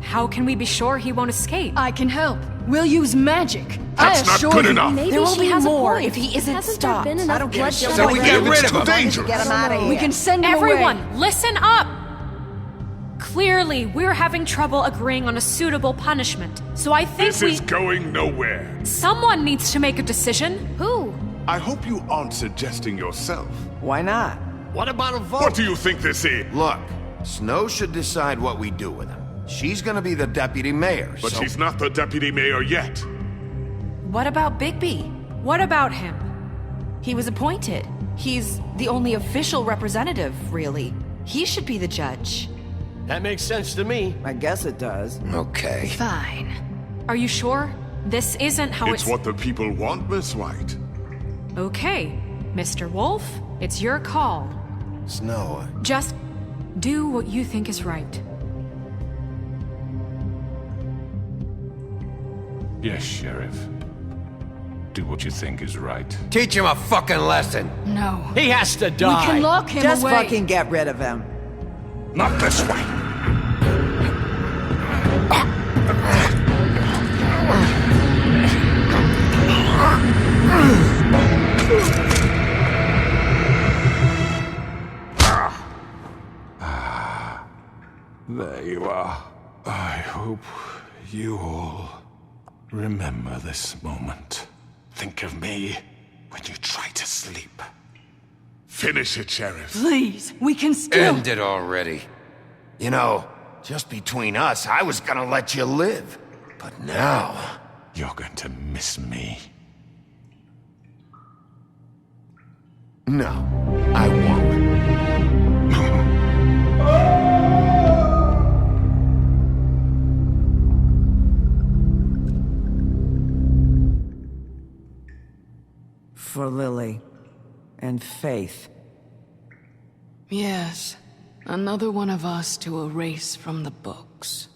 How can we be sure he won't escape? I can help. We'll use magic. That's not good enough. Maybe There will she be has more a point. if he isn't Hasn't stopped. There been I enough don't get it. bloodshed So we get already? rid of Too him. dangerous. Get him out of here. We can send him Everyone, away. listen up! Clearly, we're having trouble agreeing on a suitable punishment. So I think This is going nowhere. someone needs to make a decision. Who? I hope you aren't suggesting yourself. Why not? What about a vote? What do you think this is? Look, Snow should decide what we do with him. She's gonna be the deputy mayor, But so... she's not the deputy mayor yet. What about Bigby? What about him? He was appointed. He's the only official representative, really. He should be the judge. That makes sense to me. I guess it does. Okay. Fine. Are you sure? This isn't how It's what the people want, Miss White. Okay, Mr. Wolf, it's your call. Snow, Just do what you think is right. Yes, Sheriff. Do what you think is right. Teach him a fucking lesson. No. He has to die. We can lock him Just away. fucking get rid of him. Not this way. There you are. I hope you all remember this moment. Think of me when you try to sleep. Finish it, Sheriff. Please, we can still... End it already. you know, just between us, I was gonna let you live. But now... You're going to miss me. No, I won't. For Lily. And Faith. Yes. Another one of us to erase from the books.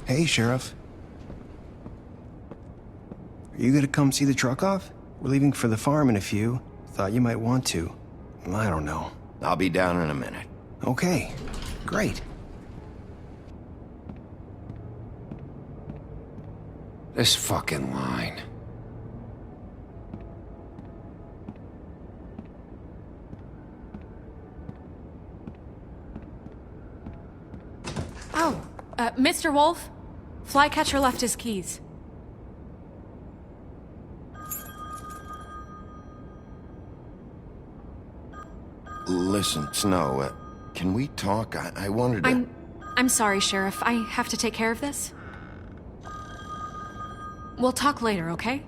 Hey, Sheriff. Are you gonna come see the truck off? We're leaving for the farm in a few. Thought you might want to. I don't know. I'll be down in a minute. Okay, great. This fucking line. Oh, Mr. Wolf, Flycatcher left his keys. Listen, Snow, can we talk? I wanted to... I'm sorry, Sheriff. I have to take care of this. We'll talk later, okay?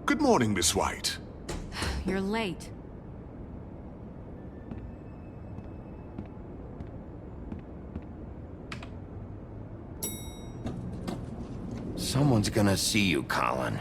Good morning, Miss White. You're late. Someone's gonna see you, Colin.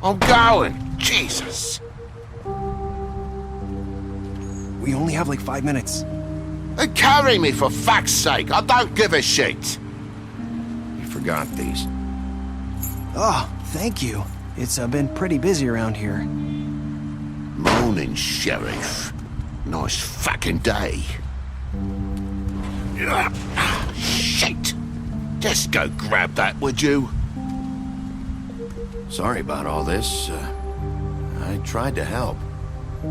I'm going. Jesus. We only have like 5 minutes. Carry me for fuck's sake. I don't give a shit. You forgot these. Oh, thank you. It's been pretty busy around here. Morning, Sheriff. Nice fucking day. Shit. Just go grab that, would you? Sorry about all this. I tried to help.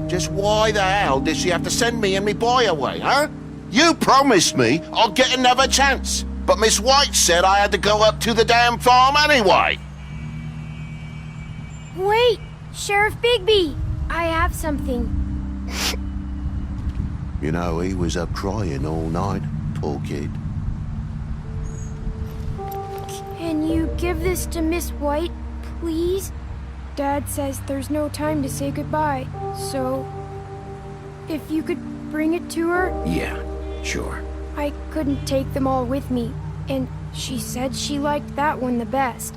Just why the hell did she have to send me and me boy away, huh? You promised me I'd get another chance, but Miss White said I had to go up to the damn farm anyway. Wait, Sheriff Bigby, I have something. You know, he was up crying all night, poor kid. Can you give this to Miss White, please? Dad says there's no time to say goodbye, so if you could bring it to her? Yeah, sure. I couldn't take them all with me, and she said she liked that one the best.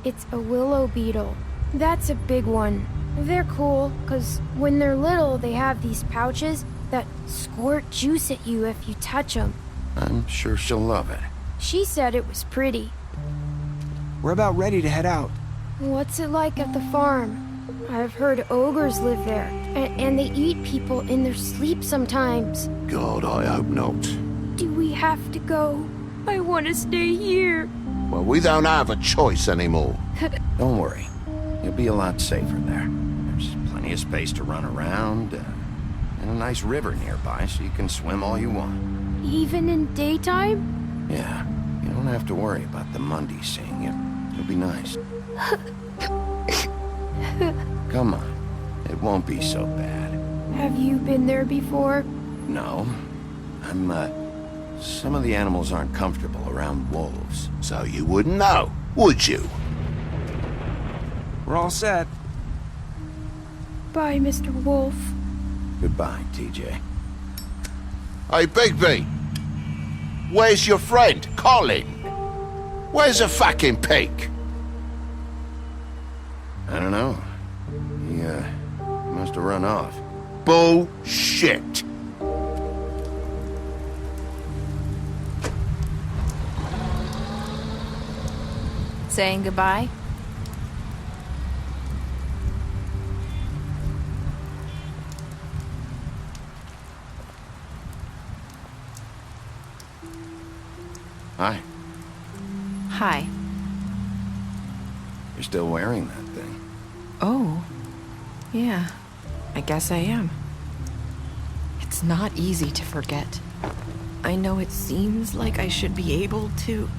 It's a willow beetle. That's a big one. They're cool, 'cause when they're little, they have these pouches that squirt juice at you if you touch them. I'm sure she'll love it. She said it was pretty. We're about ready to head out. What's it like at the farm? I've heard ogres live there, and they eat people in their sleep sometimes. God, I hope not. Do we have to go? I want to stay here. Well, we don't have a choice anymore. Don't worry. You'll be a lot safer there. There's plenty of space to run around, and a nice river nearby so you can swim all you want. Even in daytime? Yeah, you don't have to worry about the Mondays seeing you. It'll be nice. Come on. It won't be so bad. Have you been there before? No. Some of the animals aren't comfortable around wolves, so you wouldn't know, would you? We're all set. Bye, Mr. Wolf. Goodbye, TJ. Hey, Bigby! Where's your friend, Colin? Where's the fucking pig? I don't know. He must have run off. Bullshit! Saying goodbye? Hi. Hi. You're still wearing that thing. Oh. Yeah. I guess I am. It's not easy to forget. I know it seems like I should be able to.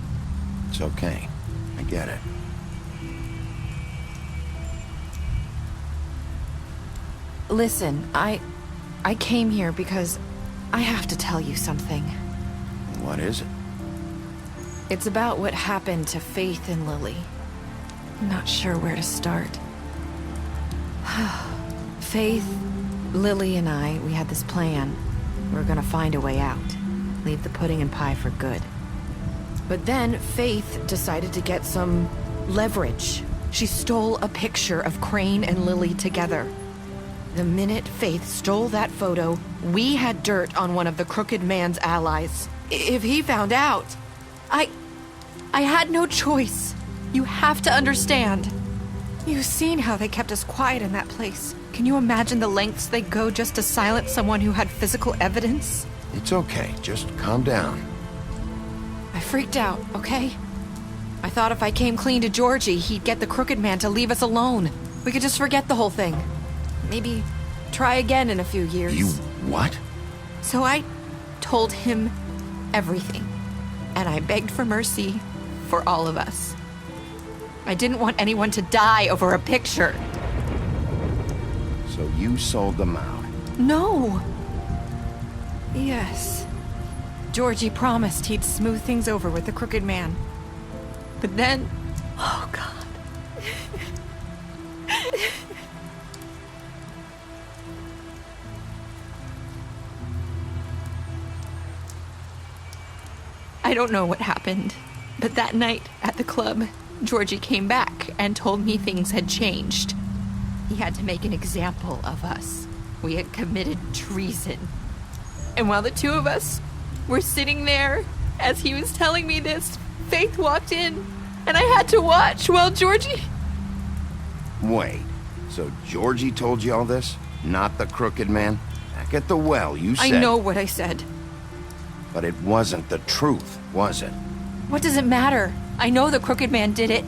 It's okay. I get it. Listen, I came here because I have to tell you something. What is it? It's about what happened to Faith and Lily. I'm not sure where to start. Faith, Lily, and I, we had this plan. We were gonna find a way out. Leave the pudding and pie for good. But then Faith decided to get some leverage. She stole a picture of Crane and Lily together. The minute Faith stole that photo, we had dirt on one of the crooked man's allies. If he found out, I had no choice. You have to understand. You've seen how they kept us quiet in that place. Can you imagine the lengths they go just to silence someone who had physical evidence? It's okay. Just calm down. I freaked out, okay? I thought if I came clean to Georgie, he'd get the crooked man to leave us alone. We could just forget the whole thing. Maybe try again in a few years. You what? So I told him everything. And I begged for mercy for all of us. I didn't want anyone to die over a picture. So you sold them out? No. Yes. Georgie promised he'd smooth things over with the crooked man. But then... Oh, God. I don't know what happened, but that night at the club, Georgie came back and told me things had changed. He had to make an example of us. We had committed treason. And while the two of us were sitting there, as he was telling me this, Faith walked in, and I had to watch while Georgie... Wait, so Georgie told you all this? Not the crooked man? Back at the well, you said... I know what I said. But it wasn't the truth, was it? What does it matter? I know the crooked man did it.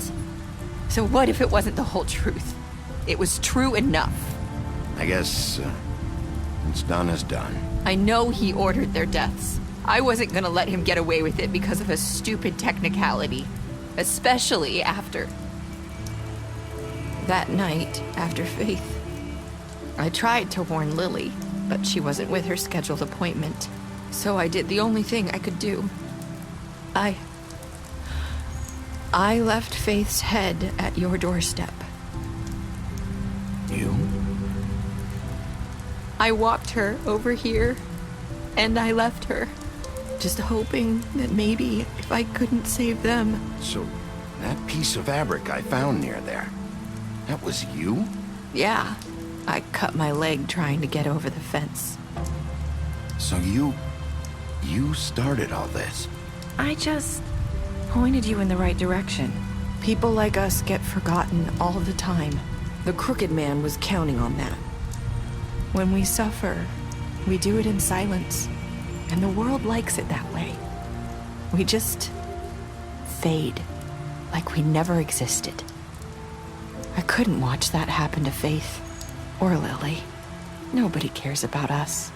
So what if it wasn't the whole truth? It was true enough. I guess, what's done is done. I know he ordered their deaths. I wasn't gonna let him get away with it because of a stupid technicality. Especially after... That night, after Faith, I tried to warn Lily, but she wasn't with her scheduled appointment. So I did the only thing I could do. I left Faith's head at your doorstep. You? I walked her over here, and I left her. Just hoping that maybe if I couldn't save them... So, that piece of fabric I found near there, that was you? Yeah, I cut my leg trying to get over the fence. So you started all this? I just pointed you in the right direction. People like us get forgotten all the time. The crooked man was counting on that. When we suffer, we do it in silence. And the world likes it that way. We just fade, like we never existed. I couldn't watch that happen to Faith or Lily. Nobody cares about us.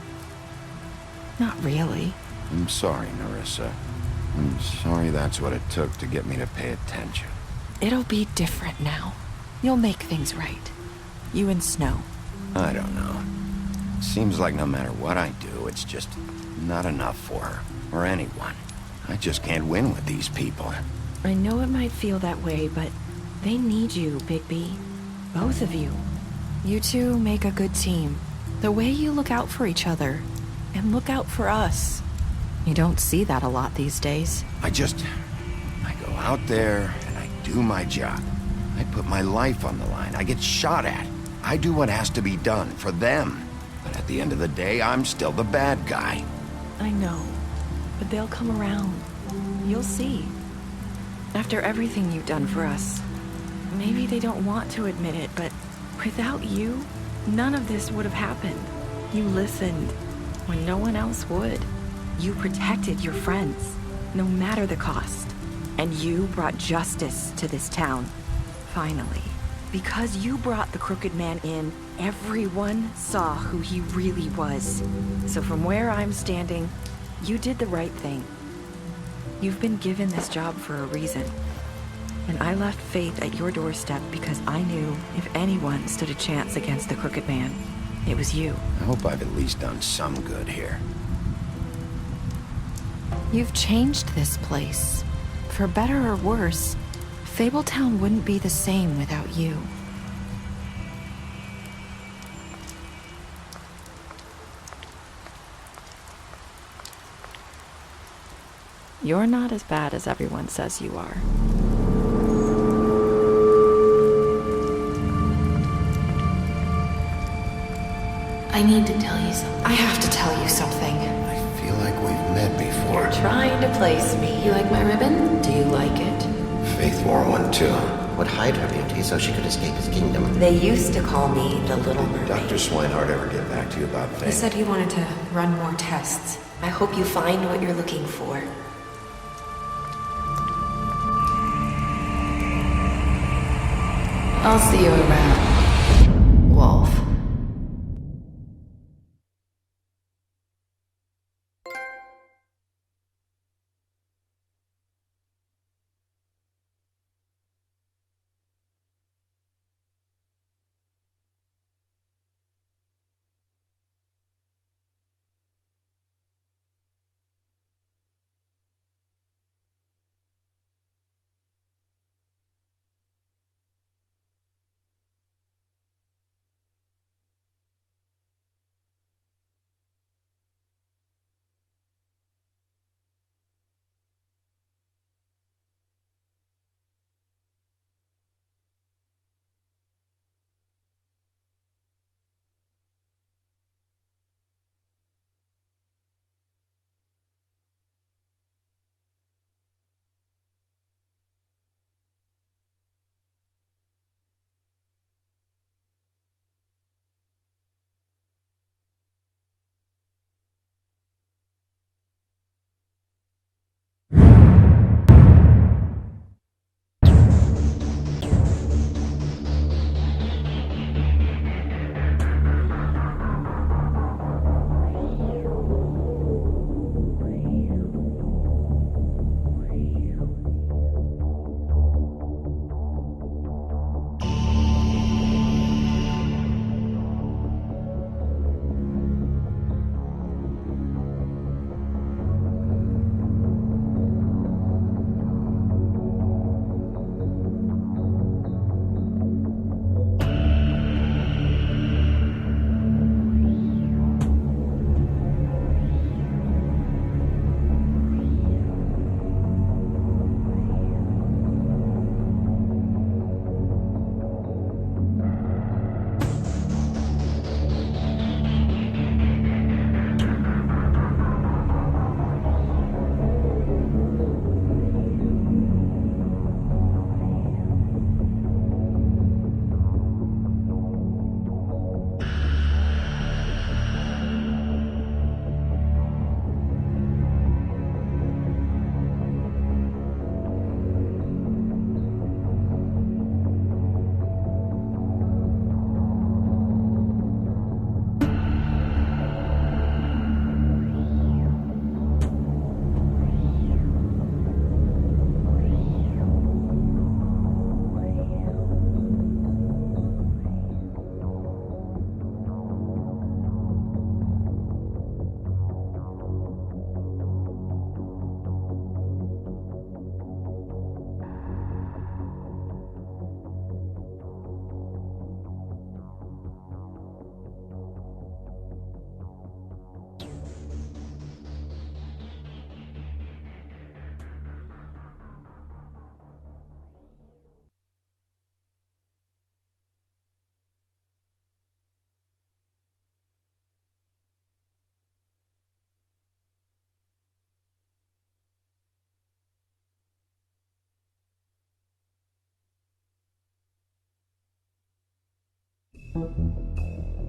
Not really. I'm sorry, Nerissa. I'm sorry that's what it took to get me to pay attention. It'll be different now. You'll make things right. You and Snow. I don't know. Seems like no matter what I do, it's just not enough for her, or anyone. I just can't win with these people. I know it might feel that way, but they need you, Bigby. Both of you. You two make a good team. The way you look out for each other, and look out for us. You don't see that a lot these days. I go out there, and I do my job. I put my life on the line. I get shot at. I do what has to be done for them. But at the end of the day, I'm still the bad guy. I know, but they'll come around. You'll see. After everything you've done for us. Maybe they don't want to admit it, but without you, none of this would have happened. You listened when no one else would. You protected your friends, no matter the cost. And you brought justice to this town. Finally. Because you brought the crooked man in, everyone saw who he really was. So from where I'm standing, you did the right thing. You've been given this job for a reason. And I left Faith at your doorstep because I knew if anyone stood a chance against the crooked man, it was you. I hope I've at least done some good here. You've changed this place. For better or worse, Fabletown wouldn't be the same without you. You're not as bad as everyone says you are. I need to tell you something. I have to tell you something. I feel like we've met before. You're trying to place me. You like my ribbon? Do you like it? Faith wore one too. Would hide her beauty so she could escape his kingdom. They used to call me the Little Mermaid. Dr. Swinehart ever get back to you about Faith? He said he wanted to run more tests. I hope you find what you're looking for. I'll see you around, Wolf.